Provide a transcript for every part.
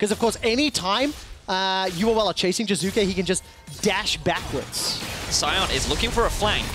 because of course any time UOL are chasing Jizuke, he can just dash backwards. Sion is looking for a flank.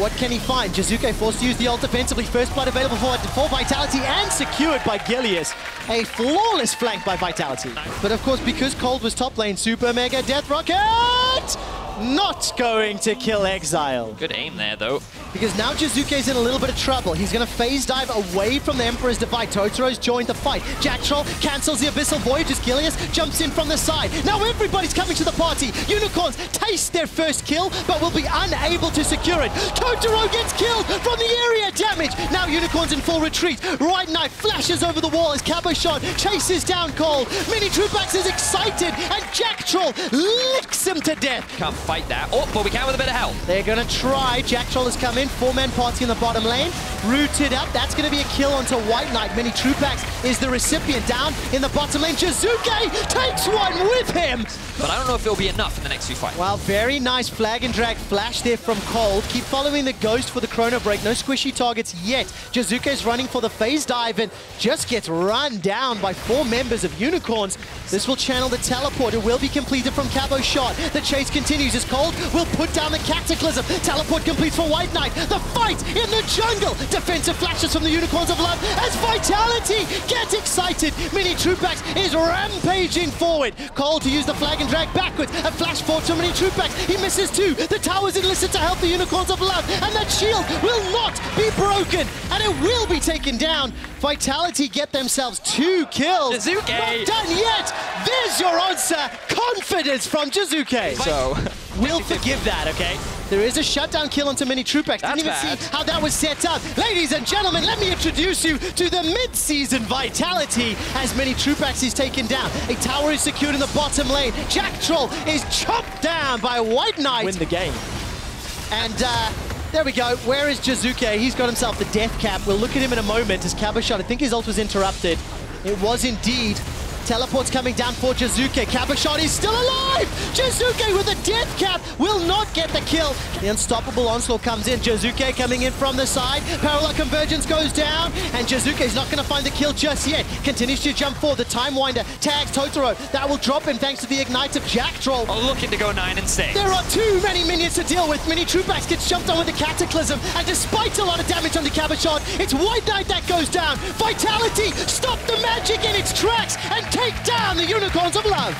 What can he find? Jizuke forced to use the ult defensively. First blood available for Vitality and secured by Gilius. A flawless flank by Vitality. But of course, because Cold was top lane, Super Mega Death Rocket not going to kill Exile. Good aim there, though. Because now Jizuke's in a little bit of trouble. He's going to phase dive away from the Emperor's Divide. Totoro's joined the fight. Jack Troll cancels the Abyssal Voyage as Gilius jumps in from the side. Now everybody's coming to the party. Unicorns taste their first kill, but will be unable to secure it. Totoro gets killed from the area damage. Now Unicorns in full retreat. White Knight flashes over the wall as Cabochon chases down Cold. Mini Trupax is excited, and Jack Troll licks him to death. Can't fight that. Oh, but we can with a bit of help. They're going to try. Jack Troll has come in. Four-man party in the bottom lane. Rooted up. That's going to be a kill onto White Knight. Mini Trupax is the recipient. Down in the bottom lane. Jizuke takes one with him. But I don't know if it'll be enough in the next few fights. Well, very nice flag and drag flash there from Cold. Keep following the Ghost for the Chrono Break. No squishy targets yet. Jizuke's running for the phase dive and just gets run down by 4 members of Unicorns. This will channel the teleport. It will be completed from Cabochon. The chase continues as Cold will put down the Cataclysm. Teleport completes for White Knight. The fight in the jungle. Defensive flashes from the Unicorns of Love as Vitality get excited. Mini Trupax is rampaging forward. Cold to use the flag and drag backwards. A flash forward to Mini Trupax. He misses 2. The tower's enlisted to help the Unicorns of Love. And that shield will not be broken. And it will be taken down. Vitality get themselves 2 kills. Jizuke! Not done yet. There's your answer. Confidence from Jizuke. So, we'll forgive that, okay? There is a shutdown kill onto Mini Trupax. Didn't even see how that was set up. Ladies and gentlemen, let me introduce you to the mid-season Vitality as Mini Trupax is taken down. A tower is secured in the bottom lane. Jack Troll is chopped down by White Knight. Win the game. And there we go. Where is Jizuke? He's got himself the death cap. We'll look at him in a moment as Cabochon. I think his ult was interrupted. It was indeed. Teleport's coming down for Jizuke. Cabochon is still alive! Jizuke with a death cap will not get the kill. The unstoppable onslaught comes in. Jizuke coming in from the side. Parallel convergence goes down, and Jizuke is not going to find the kill just yet. Continues to jump forward. The Time Winder tags Totoro. That will drop him thanks to the ignite of Jack Troll. Oh, looking to go 9 and 6. There are too many minions to deal with. Mini Trupax gets jumped on with the Cataclysm, and despite a lot of damage on the Cabochon, it's White Knight that goes down. Vitality stop the magic in its tracks and take down the Unicorns of Love.